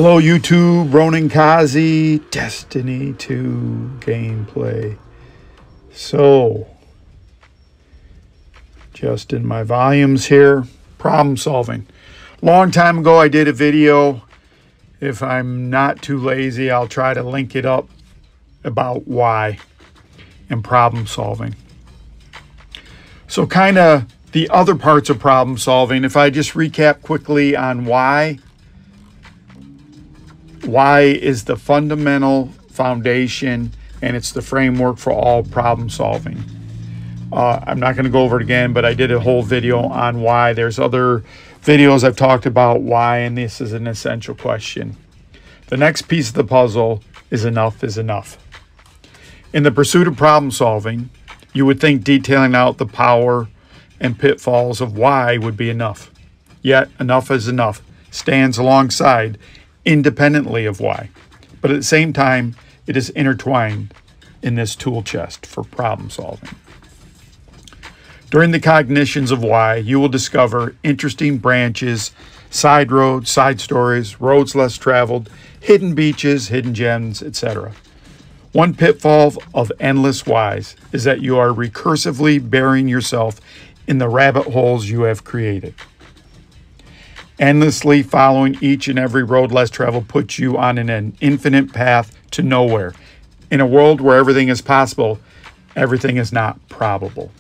Hello YouTube, Ronin Kazi, Destiny 2 gameplay. So, just in my volumes here, problem solving. Long time ago I did a video. If I'm not too lazy, I'll try to link it up about why and problem solving. So kind of the other parts of problem solving, if I just recap quickly on why is the fundamental foundation and it's the framework for all problem solving. I'm not going to go over it again, but I did a whole video on why. There's other videos I've talked about why, and this is an essential question. The next piece of the puzzle is enough is enough. In the pursuit of problem solving, you would think detailing out the power and pitfalls of why would be enough. Yet, enough is enough stands alongside independently of why, but at the same time, it is intertwined in this tool chest for problem solving. During the cognitions of why, you will discover interesting branches, side roads, side stories, roads less traveled, hidden beaches, hidden gems, etc. One pitfall of endless whys is that you are recursively burying yourself in the rabbit holes you have created. Endlessly following each and every road less traveled puts you on an infinite path to nowhere. In a world where everything is possible, everything is not probable.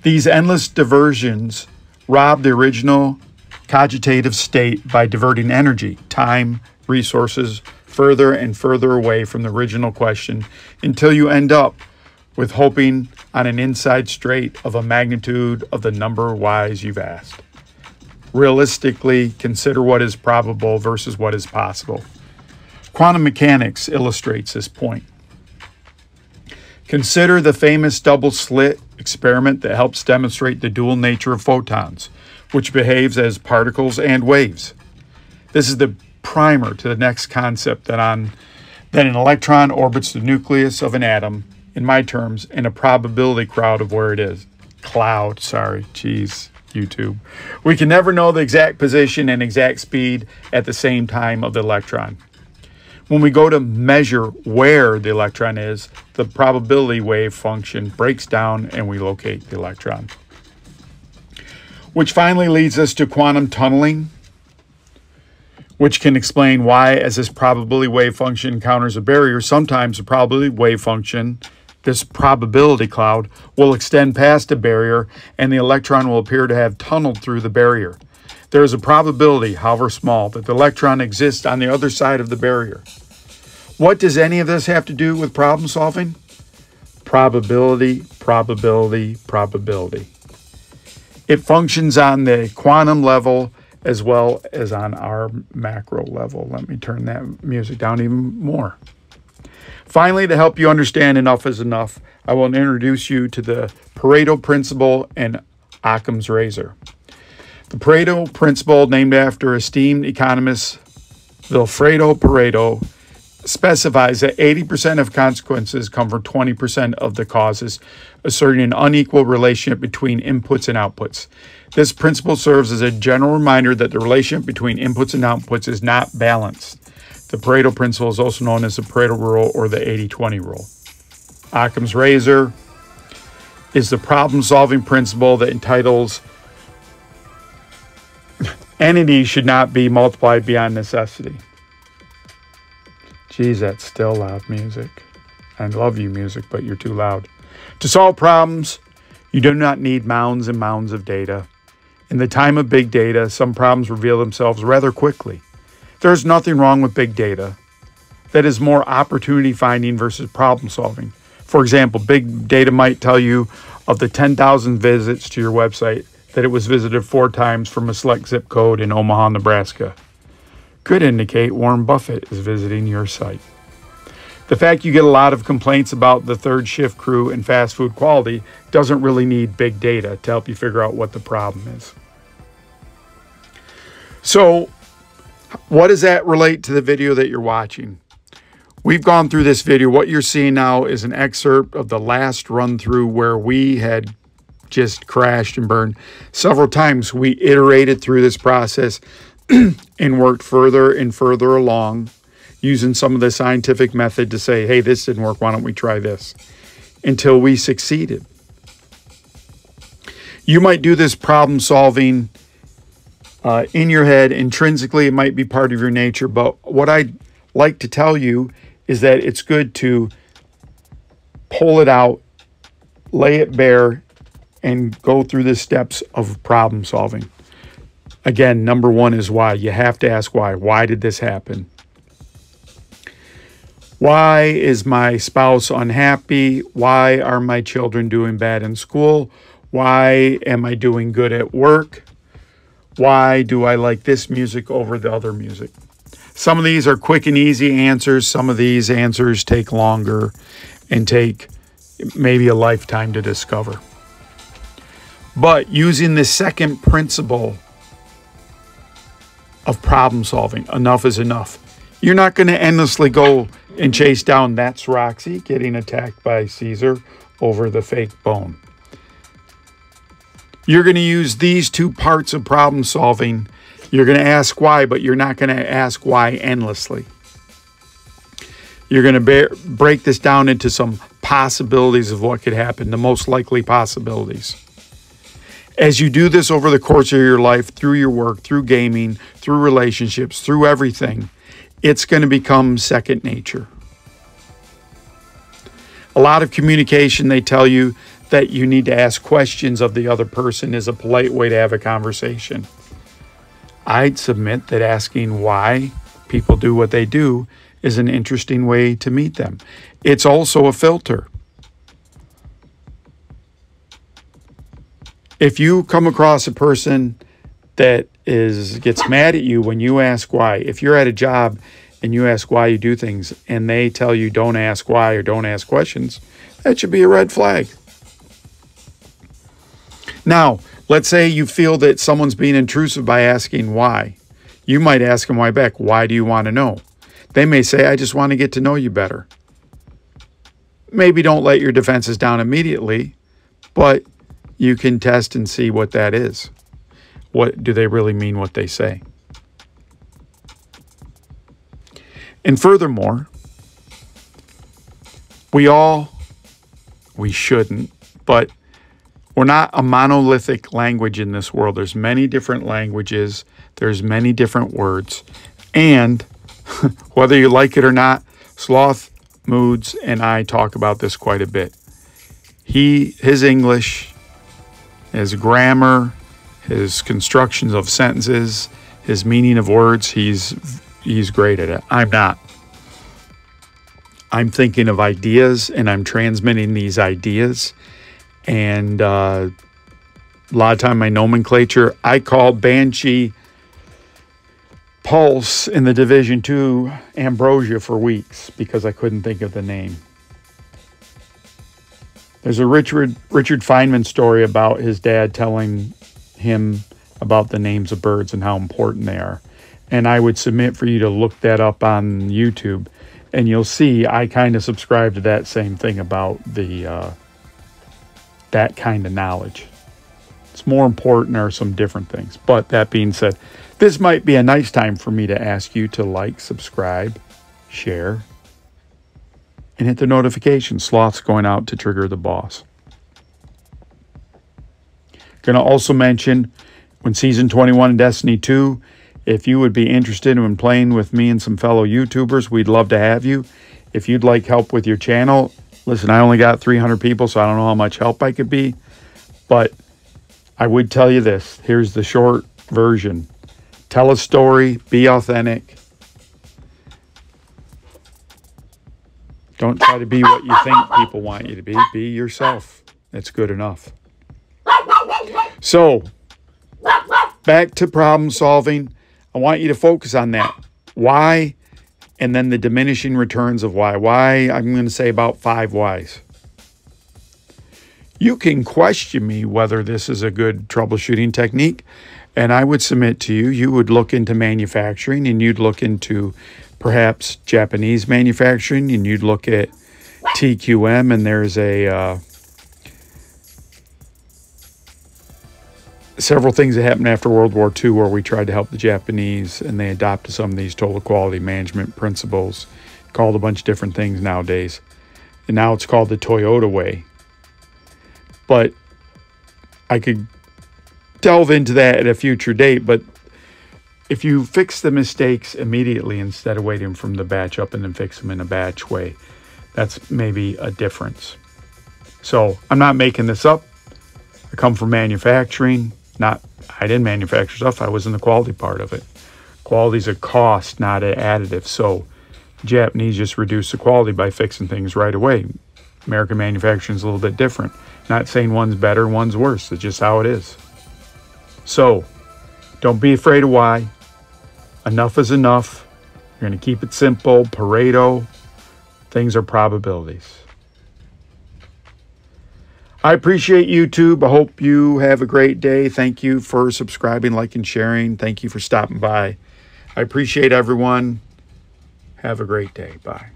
These endless diversions rob the original cogitative state by diverting energy, time, resources further and further away from the original question until you end up with hoping on an inside straight of a magnitude of the number of whys you've asked. Realistically, consider what is probable versus what is possible. Quantum mechanics illustrates this point. Consider the famous double slit experiment that helps demonstrate the dual nature of photons, which behaves as particles and waves. This is the primer to the next concept that an electron orbits the nucleus of an atom, in my terms, in a probability cloud of where it is. YouTube. We can never know the exact position and exact speed at the same time of the electron. When we go to measure where the electron is, the probability wave function breaks down and we locate the electron. Which finally leads us to quantum tunneling, which can explain why, as this probability wave function encounters a barrier, sometimes the probability wave function, this probability cloud, will extend past a barrier and the electron will appear to have tunneled through the barrier. There is a probability, however small, that the electron exists on the other side of the barrier. What does any of this have to do with problem solving? Probability, probability, probability. It functions on the quantum level as well as on our macro level. Let me turn that music down even more. Finally, to help you understand enough is enough, I will introduce you to the Pareto principle and Occam's razor. The Pareto principle, named after esteemed economist Vilfredo Pareto, specifies that 80% of consequences come from 20% of the causes, asserting an unequal relationship between inputs and outputs. This principle serves as a general reminder that the relationship between inputs and outputs is not balanced. The Pareto principle is also known as the Pareto rule or the 80-20 rule. Occam's razor is the problem-solving principle that entitles entities should not be multiplied beyond necessity. Geez, that's still loud music. I love you, music, but you're too loud. To solve problems, you do not need mounds and mounds of data. In the time of big data, some problems reveal themselves rather quickly. There's nothing wrong with big data. That is more opportunity finding versus problem solving. For example, big data might tell you of the 10,000 visits to your website that it was visited 4 times from a select zip code in Omaha, Nebraska. Could indicate Warren Buffett is visiting your site. The fact you get a lot of complaints about the third shift crew and fast food quality doesn't really need big data to help you figure out what the problem is. So, what does that relate to the video that you're watching? We've gone through this video. What you're seeing now is an excerpt of the last run through where we had just crashed and burned several times. We iterated through this process. and worked further and further along using some of the scientific method to say, hey, this didn't work, why don't we try this? Until we succeeded. You might do this problem solving in your head. Intrinsically, it might be part of your nature. But what I'd like to tell you is that it's good to pull it out, lay it bare, and go through the steps of problem solving. Again, number one is why. You have to ask why. Why did this happen? Why is my spouse unhappy? Why are my children doing bad in school? Why am I doing good at work? Why do I like this music over the other music? Some of these are quick and easy answers. Some of these answers take longer and take maybe a lifetime to discover. But using the second principle of problem solving, enough is enough. You're not going to endlessly go and chase down that's Roxy getting attacked by Caesar over the fake bone. You're going to use these two parts of problem solving. You're going to ask why, but you're not going to ask why endlessly. You're going to break this down into some possibilities of what could happen, the most likely possibilities. As you do this over the course of your life, through your work, through gaming, through relationships, through everything, it's going to become second nature. A lot of communication, they tell you that you need to ask questions of the other person is a polite way to have a conversation. I'd submit that asking why people do what they do is an interesting way to meet them. It's also a filter. If you come across a person that gets mad at you when you ask why, if you're at a job and you ask why you do things and they tell you don't ask why or don't ask questions, that should be a red flag. Now, let's say you feel that someone's being intrusive by asking why. You might ask them why back. Why do you want to know? They may say, I just want to get to know you better. Maybe don't let your defenses down immediately, but you can test and see what that is. What do they really mean what they say? And furthermore, we shouldn't, but we're not a monolithic language in this world. There's many different languages. There's many different words. And whether you like it or not, Sloth Moods and I talk about this quite a bit. His English, his grammar, his constructions of sentences, his meaning of words, he's great at it. I'm not. I'm thinking of ideas and I'm transmitting these ideas. And a lot of time my nomenclature, I call Banshee Pulse in the Division 2 Ambrosia for weeks because I couldn't think of the name. There's a Richard Feynman story about his dad telling him about the names of birds and how important they are. And I would submit for you to look that up on YouTube. And you'll see I kind of subscribe to that same thing about that kind of knowledge. It's more important or some different things. But that being said, this might be a nice time for me to ask you to like, subscribe, share, and hit the notification. Sloth's going out to trigger the boss. Going to also mention when Season 21 in Destiny 2, if you would be interested in playing with me and some fellow YouTubers, we'd love to have you. If you'd like help with your channel, listen, I only got 300 people, so I don't know how much help I could be. But I would tell you this. Here's the short version. Tell a story. Be authentic. Don't try to be what you think people want you to be. Be yourself. That's good enough. So, back to problem solving. I want you to focus on that. Why, and then the diminishing returns of why. Why, I'm going to say about 5 whys. You can question me whether this is a good troubleshooting technique, and I would submit to you, you would look into manufacturing, and you'd look into perhaps Japanese manufacturing, and you'd look at TQM, and there's a several things that happened after World War II where we tried to help the Japanese, and they adopted some of these total quality management principles, called a bunch of different things nowadays. And now it's called the Toyota way. But I could delve into that at a future date, but if you fix the mistakes immediately instead of waiting from the batch up and then fix them in a batch way, that's maybe a difference. So I'm not making this up. I come from manufacturing. I didn't manufacture stuff. I was in the quality part of it. Quality is a cost, not an additive. So Japanese just reduce the quality by fixing things right away. American manufacturing is a little bit different. Not saying one's better, one's worse. It's just how it is. So don't be afraid of why. Enough is enough. You're going to keep it simple. Pareto. Things are probabilities. I appreciate YouTube. I hope you have a great day. Thank you for subscribing, liking, sharing. Thank you for stopping by. I appreciate everyone. Have a great day. Bye.